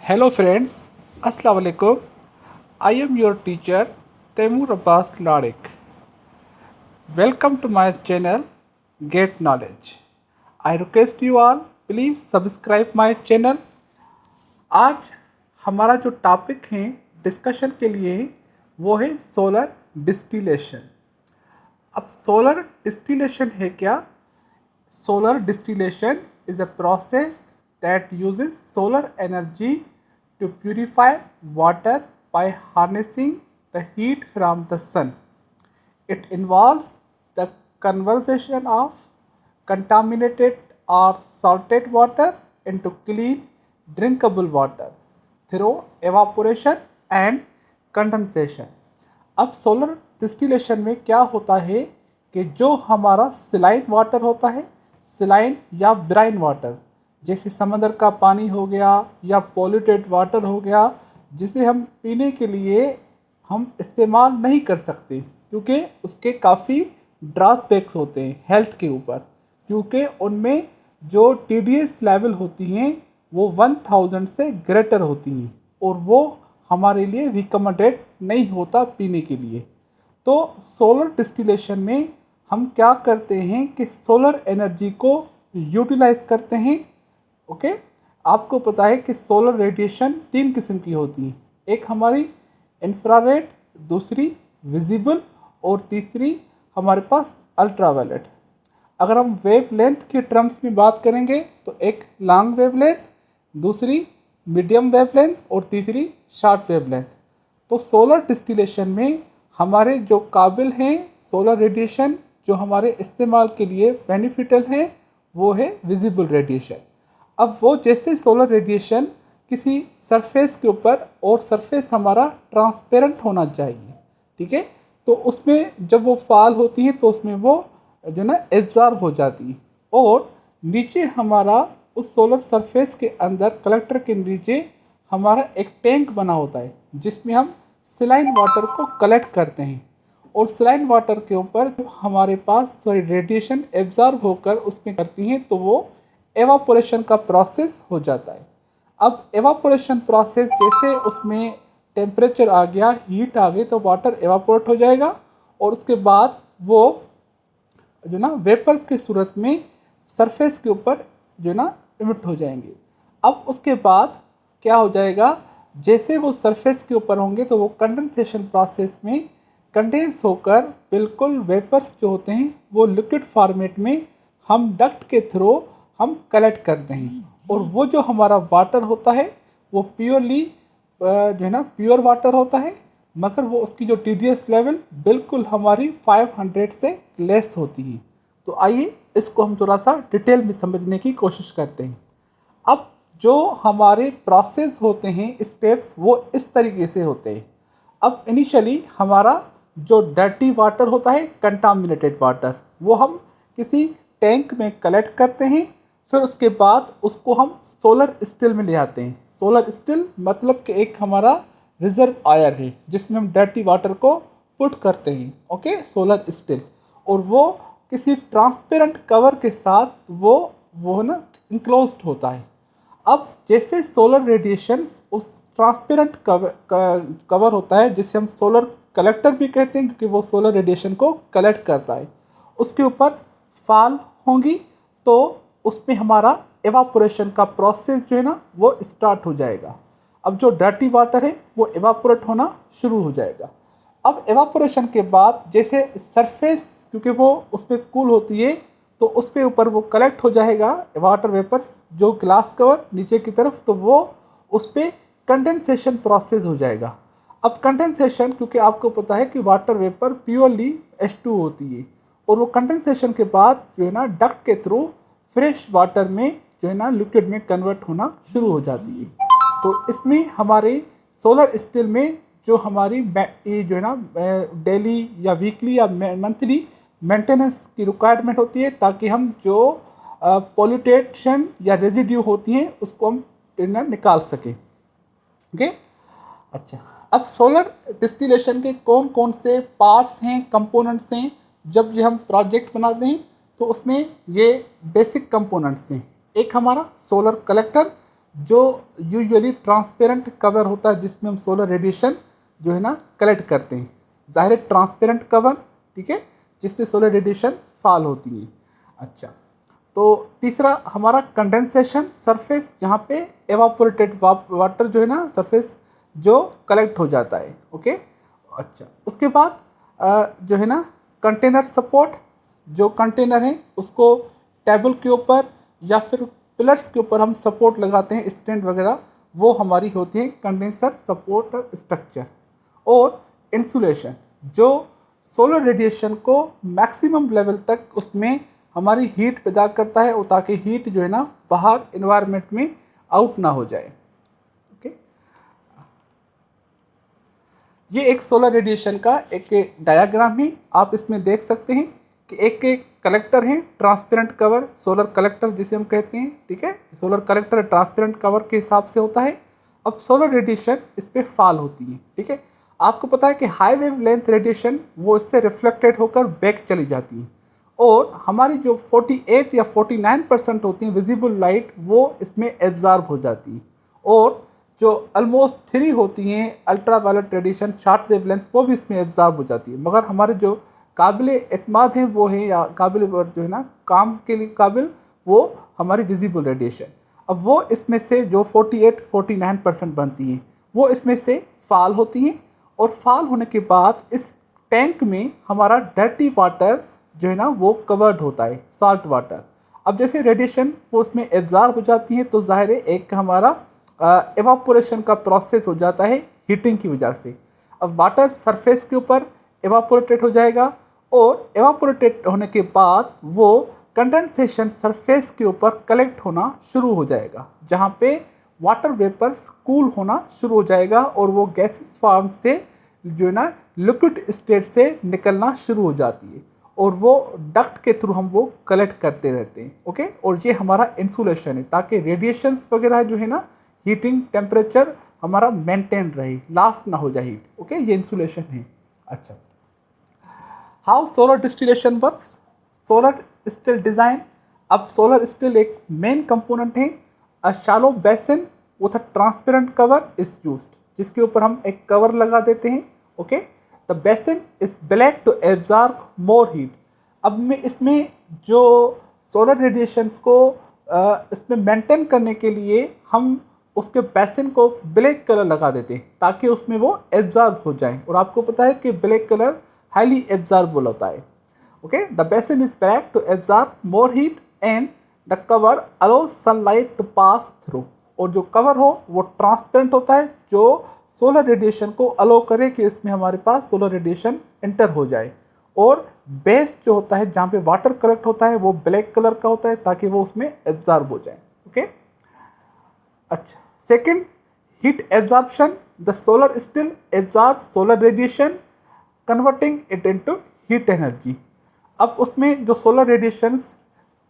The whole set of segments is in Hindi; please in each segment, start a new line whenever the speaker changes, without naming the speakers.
Hello friends, Assalamu alaikum. I am your teacher Taimur Abbas Larik. Welcome to my channel Get Knowledge. I request you all please subscribe my channel. आज हमारा जो टॉपिक है डिस्कशन के लिए वो है सोलर डिस्टिलेशन. अब सोलर डिस्टिलेशन है क्या? Solar distillation is a process that uses solar energy to purify water by harnessing the heat from the sun. It involves the conversion of contaminated or salted water into clean drinkable water through evaporation and condensation. अब सोलर डिस्टिलेशन में क्या होता है कि जो हमारा सिलाइन वाटर होता है, सिलाइन या ब्राइन वाटर, जैसे समंदर का पानी हो गया या पॉल्यूटेड वाटर हो गया, जिसे हम पीने के लिए हम इस्तेमाल नहीं कर सकते क्योंकि उसके काफ़ी ड्रॉबैक्स होते हैं हेल्थ के ऊपर, क्योंकि उनमें जो TDS लेवल होती हैं वो 1000 से ग्रेटर होती हैं और वो हमारे लिए रिकमेंडेड नहीं होता पीने के लिए. तो सोलर डिस्टिलेशन में हम क्या करते हैं कि सोलर एनर्जी को यूटिलाइज करते हैं. ओके, आपको पता है कि सोलर रेडिएशन 3 किस्म की होती हैं. एक हमारी इंफ्रारेड, दूसरी विजिबल और तीसरी हमारे पास अल्ट्रावायलेट. अगर हम वेवलेंथ के टर्म्स में बात करेंगे तो एक लॉन्ग वेवलेंथ, दूसरी मीडियम वेवलेंथ और तीसरी शॉर्ट वेवलेंथ. तो सोलर डिस्टिलेशन में हमारे जो काबिल हैं सोलर रेडिएशन जो हमारे इस्तेमाल के लिए बेनिफिशियल हैं वो है विजिबल रेडिएशन. अब वो जैसे सोलर रेडिएशन किसी सरफेस के ऊपर, और सरफेस हमारा ट्रांसपेरेंट होना चाहिए, ठीक है, तो उसमें जब वो फॉल होती हैं तो उसमें वो जो ना एब्जॉर्ब हो जाती है. और नीचे हमारा उस सोलर सरफेस के अंदर कलेक्टर के नीचे हमारा एक टैंक बना होता है जिसमें हम सिलाइन वाटर को कलेक्ट करते हैं, और सिलाइन वाटर के ऊपर हमारे पास रेडिएशन एब्जॉर्ब होकर उसमें करती हैं तो वो एवापोरेशन का प्रोसेस हो जाता है. अब एवापोरेशन प्रोसेस जैसे उसमें टेम्परेचर आ गया, हीट आ गई, तो वाटर एवापोरेट हो जाएगा और उसके बाद वो जो ना वेपर्स की सूरत में सरफेस के ऊपर जो ना इमिट हो जाएंगे. अब उसके बाद क्या हो जाएगा, जैसे वो सरफेस के ऊपर होंगे तो वो कंडेंसेशन प्रोसेस में कंडेंस होकर बिल्कुल वेपर्स जो होते हैं वो लिक्विड फॉर्मेट में हम डक्ट के थ्रू हम कलेक्ट करते हैं. और वो जो हमारा वाटर होता है वो प्योरली जो है ना प्योर वाटर होता है, मगर वो उसकी जो TDS लेवल बिल्कुल हमारी 500 से लेस होती है. तो आइए इसको हम थोड़ा सा डिटेल में समझने की कोशिश करते हैं. अब जो हमारे प्रोसेस होते हैं, स्टेप्स, वो इस तरीके से होते हैं. अब इनिशियली हमारा जो डर्टी वाटर होता है, कंटामिनेटेड वाटर, वो हम किसी टैंक में कलेक्ट करते हैं. फिर उसके बाद उसको हम सोलर स्टिल में ले आते हैं. सोलर स्टिल मतलब कि एक हमारा रिजर्वायर है जिसमें हम डर्टी वाटर को पुट करते हैं. Okay, solar still. और वो किसी ट्रांसपेरेंट कवर के साथ वो ना इंक्लोज्ड होता है. अब जैसे सोलर रेडिएशन उस ट्रांसपेरेंट कवर होता है जिसे हम सोलर कलेक्टर भी कहते हैं क्योंकि वो सोलर रेडिएशन को कलेक्ट करता है, उसके ऊपर फॉल होंगी तो उसमें हमारा एवापोरेशन का प्रोसेस जो है ना वो स्टार्ट हो जाएगा. अब जो डर्टी वाटर है वो एवापोरेट होना शुरू हो जाएगा. अब एवापोरेशन के बाद जैसे सरफेस, क्योंकि वो उस पर कूल होती है तो उस पे ऊपर वो कलेक्ट हो जाएगा वाटर वेपर्स, जो ग्लास कवर नीचे की तरफ, तो वो उस पर कंडेंसेशन प्रोसेस हो जाएगा. अब कंडेंसेशन, क्योंकि आपको पता है कि वाटर वेपर प्योरली H2 होती है, और वो कंडेंसेशन के बाद जो है ना डक्ट के थ्रू फ्रेश वाटर में जो है ना लिक्विड में कन्वर्ट होना शुरू हो जाती है. तो इसमें हमारे सोलर स्टिल में जो हमारी जो है ना डेली या वीकली या मंथली मेंटेनेंस की रिक्वायरमेंट होती है ताकि हम जो पॉल्यूटेशन या रेजिड्यू होती हैं उसको हम निकाल सकें. ओके, अच्छा, अब सोलर डिस्टिलेशन के कौन कौन से पार्ट्स हैं, कंपोनेंट्स हैं. जब ये हम प्रोजेक्ट बनाते हैं तो उसमें ये बेसिक कंपोनेंट्स हैं. एक हमारा सोलर कलेक्टर जो यूजुअली ट्रांसपेरेंट कवर होता है जिसमें हम सोलर रेडिएशन जो है ना कलेक्ट करते हैं। ज़ाहिर है ट्रांसपेरेंट कवर, ठीक है, जिसमें सोलर रेडिएशन फॉल होती है। अच्छा, तो तीसरा हमारा कंडेंसेशन सरफेस, जहाँ पे एवापोरेटेड वाटर जो है ना सरफेस जो कलेक्ट हो जाता है। ओके, अच्छा, उसके बाद जो है ना कंटेनर सपोर्ट, जो कंटेनर है उसको टेबल के ऊपर या फिर पिलर्स के ऊपर हम सपोर्ट लगाते हैं, स्टैंड वगैरह, वो हमारी होती है कंडेंसर सपोर्ट स्ट्रक्चर। और इंसुलेशन, जो सोलर रेडिएशन को मैक्सिमम लेवल तक उसमें हमारी हीट पैदा करता है, और ताकि हीट जो है ना बाहर इन्वायरमेंट में आउट ना हो जाए। ओके, ये एक सोलर रेडिएशन का एक डायग्राम है। आप इसमें देख सकते हैं कि एक एक कलेक्टर है, ट्रांसपेरेंट कवर, सोलर कलेक्टर जिसे हम कहते हैं, ठीक है। सोलर कलेक्टर ट्रांसपेरेंट कवर के हिसाब से होता है। अब सोलर रेडिएशन इस पर फॉल होती है, ठीक है। आपको पता है कि हाई वेव लेंथ रेडिएशन वो इससे रिफ्लेक्टेड होकर बैक चली जाती है, और हमारी जो 48 या 49% होती है विजिबल लाइट वो इसमें एब्जॉर्ब हो जाती है, और जो ऑलमोस्ट 3 होती हैं ultra violet radiation short wave length वो भी इसमें एब्जॉर्ब हो जाती है। मगर हमारे जो काबिल एतमाद हैं वो हैं, या काबिल जो है ना काम के लिए काबिल, वो हमारी विजिबल रेडिएशन। अब वो इसमें से जो 48-49% बनती हैं वो इसमें से फाल होती हैं, और फाल होने के बाद इस टैंक में हमारा डर्टी वाटर जो है ना वो कवर्ड होता है, साल्ट वाटर। अब जैसे रेडिएशन वो उसमें एब्जॉर्ब हो जाती है, तो ज़ाहिर है एक हमारा एवापोरेशन का प्रोसेस हो जाता है हीटिंग की वजह से। अब वाटर सरफेस के ऊपर एवापोरेटेड हो जाएगा, और एवापोरेटेड होने के बाद वो कंडेंसेशन सरफेस के ऊपर कलेक्ट होना शुरू हो जाएगा, जहाँ पे वाटर वेपर्स कूल होना शुरू हो जाएगा, और वो गैसेस फॉर्म से जो है ना लिक्विड स्टेट से निकलना शुरू हो जाती है, और वो डक्ट के थ्रू हम वो कलेक्ट करते रहते हैं। ओके, और ये हमारा इंसुलेशन है, ताकि रेडिएशंस वगैरह जो है ना हीटिंग टेम्परेचर हमारा मेंटेन रहे, लॉस ना हो जाए हीट। ओके, ये इंसुलेशन है। अच्छा, how solar distillation works, solar still design. अब सोलर स्टिल एक मेन कंपोनेंट है। A shallow basin with a transparent cover is used, जिसके ऊपर हम एक कवर लगा देते हैं। Okay, the basin is black to absorb more heat. अब में इसमें जो सोलर रेडिएशंस को इसमें मेंटेन करने के लिए हम उसके बेसिन को ब्लैक कलर लगा देते हैं, ताकि उसमें वो एब्जॉर्ब हो जाए। और आपको पता है कि ब्लैक कलर हाईली एब्जॉर्बल होता है। Okay, the basin is black to absorb more heat, and the cover allows sunlight to pass through. और जो कवर हो वो ट्रांसपेरेंट होता है, जो सोलर रेडिएशन को अलाउ करे कि इसमें हमारे पास सोलर रेडिएशन एंटर हो जाए। और बेस जो होता है, जहाँ पे वाटर कलेक्ट होता है, वो ब्लैक कलर का होता है, ताकि वो उसमें एब्जॉर्ब हो जाए। ओके, अच्छा, second, heat absorption. The solar still absorb solar radiation, converting it into heat energy. अब उसमें जो सोलर रेडिएशंस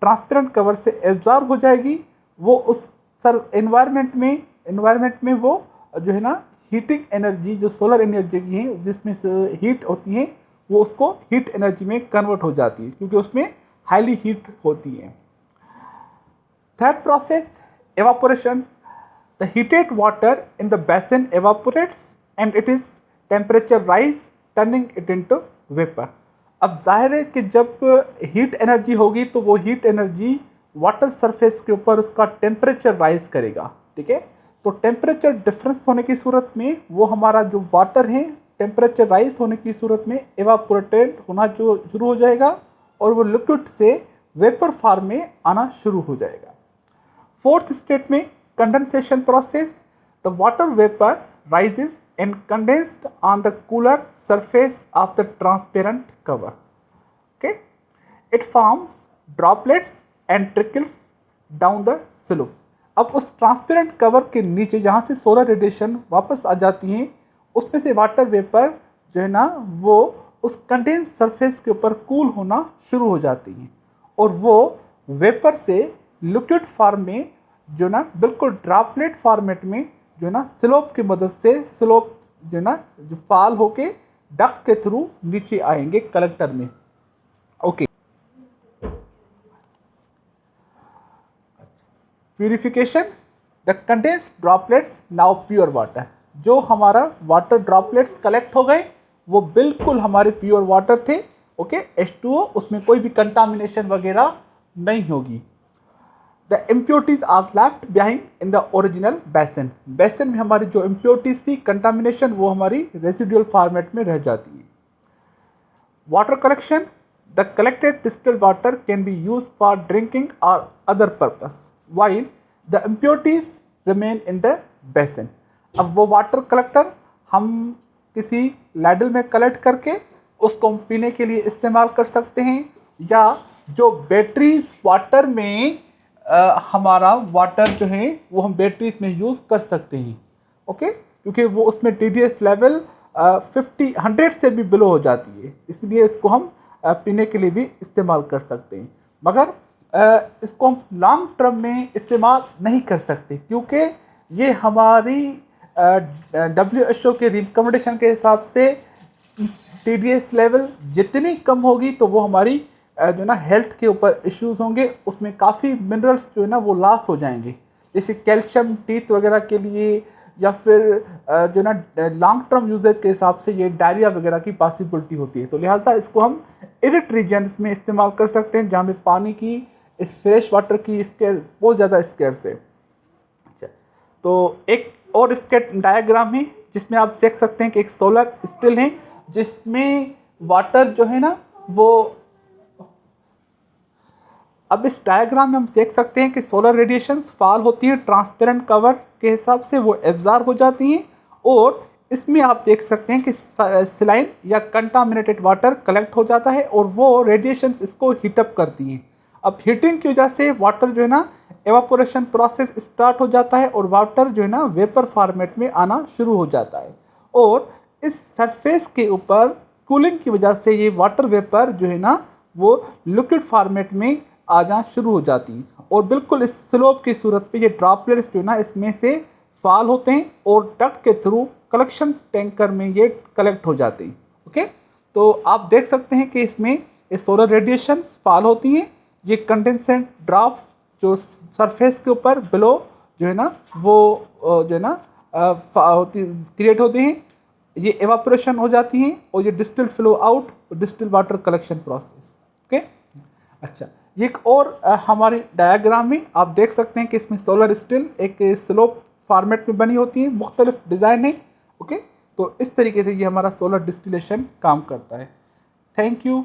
ट्रांसपेरेंट कवर से एब्जॉर्ब हो जाएगी, वो उस एनवायरनमेंट में वो जो है ना हीटिंग एनर्जी, जो सोलर एनर्जी की है जिसमें से हीट होती है, वो उसको हीट एनर्जी में कन्वर्ट हो जाती है, क्योंकि उसमें हाईली हीट होती है। Third process, evaporation. The heated water in the basin evaporates and it is temperature rise, turning it into vapor. अब जाहिर है कि जब हीट एनर्जी होगी तो वो हीट एनर्जी वाटर सरफेस के ऊपर उसका टेम्परेचर राइज करेगा, ठीक है। तो टेम्परेचर डिफरेंस होने की सूरत में वो हमारा जो वाटर है टेम्परेचर राइज होने की सूरत में एवापोरेटेड होना जो शुरू हो जाएगा, और वो लिक्विड से वेपर फॉर्म में आना शुरू हो जाएगा। फोर्थ स्टेट में condensation process, the water vapour rises and condensed on the cooler surface of the transparent cover. Okay, it forms droplets and trickles down the slope. अब उस ट्रांसपेरेंट कवर के नीचे जहाँ से सोलर रेडिएशन वापस आ जाती हैं, उसमें से वाटर वेपर जो है ना वो उस कंडेंस सरफेस के ऊपर कूल होना शुरू हो जाती हैं, और वो वेपर से लिक्विड फॉर्म में जो ना बिल्कुल ड्रॉपलेट फॉर्मेट में जो ना स्लोप की मदद से स्लोप जो ना जो फॉल होके डक्ट के थ्रू नीचे आएंगे कलेक्टर में। Okay, purification. The condensed droplets now pure water, जो हमारा वाटर ड्रॉपलेट्स कलेक्ट हो गए वो बिल्कुल हमारे प्योर वाटर थे। ओके, H2O, उसमें कोई भी कंटामिनेशन वगैरह नहीं होगी। The impurities are left behind in the original basin, basin में हमारी जो इम्प्योरिटीज थी, कंटामिनेशन, वो हमारी रेसिडुअल फॉर्मेट में रह जाती है। Water collection, the collected distilled water can be use for drinking और other purpose while the impurities remain in the basin. अब वो वाटर कलेक्टर हम किसी लैडल में कलेक्ट करके उसको हम पीने के लिए इस्तेमाल कर सकते हैं, या जो बैटरीज वाटर में हमारा वाटर जो है वो हम बैटरीज में यूज़ कर सकते हैं। ओके, क्योंकि वो उसमें TDS लेवल 100 से भी बिलो हो जाती है, इसलिए इसको हम पीने के लिए भी इस्तेमाल कर सकते हैं। मगर इसको हम लॉन्ग टर्म में इस्तेमाल नहीं कर सकते, क्योंकि ये हमारी WHO के रिकमेंडेशन के हिसाब से TDS लेवल जितनी कम होगी तो वो हमारी जो ना हेल्थ के ऊपर इश्यूज़ होंगे, उसमें काफ़ी मिनरल्स जो है ना वो लॉस हो जाएंगे, जैसे कैल्शियम टीथ वगैरह के लिए, या फिर जो ना लॉन्ग टर्म यूजेज के हिसाब से ये डायरिया वगैरह की पॉसिबिलिटी होती है। तो लिहाजा इसको हम एरिड रीजन्स में इस्तेमाल कर सकते हैं, जहाँ पे पानी की, इस फ्रेश वाटर की स्केयर बहुत ज़्यादा स्केर्स है। अच्छा, तो एक और इसके डायग्राम है जिसमें आप देख सकते हैं कि एक सोलर स्टिल है, जिसमें वाटर जो है ना वो, अब इस डायग्राम में हम देख सकते हैं कि सोलर रेडिएशंस फॉल होती है ट्रांसपेरेंट कवर के हिसाब से, वो एब्जॉर्ब हो जाती हैं, और इसमें आप देख सकते हैं कि सलाइन या कंटामिनेटेड वाटर कलेक्ट हो जाता है और वो रेडिएशंस इसको हीटअप करती हैं। अब हीटिंग की वजह से वाटर जो है ना एवापोरेशन प्रोसेस स्टार्ट हो जाता है और वाटर जो है ना वेपर फॉर्मेट में आना शुरू हो जाता है, और इस सरफेस के ऊपर कूलिंग की वजह से ये वाटर वेपर जो है ना वो लिक्विड फॉर्मेट में आ जाना शुरू हो जाती है, और बिल्कुल इस स्लोप की सूरत पे ये ड्रॉपलेट्स जो है ना इसमें से फॉल होते हैं और डक्ट के थ्रू कलेक्शन टैंकर में ये कलेक्ट हो जाते हैं। ओके, तो आप देख सकते हैं कि इसमें ये सोलर रेडिएशंस फॉल होती हैं, ये कंडेंसेंट ड्रॉप्स जो सरफेस के ऊपर बिलो जो है ना वो जो है ना क्रिएट होते हैं, ये एवापोरेशन हो जाती हैं, और ये distilled flow out, distilled water collection process. Okay, अच्छा, ये एक और हमारे डायग्राम में आप देख सकते हैं कि इसमें सोलर स्टिल एक स्लोप फॉर्मेट में बनी होती है, मुख्तलिफ डिज़ाइन है। ओके, तो इस तरीके से ये हमारा सोलर डिस्टिलेशन काम करता है। Thank you.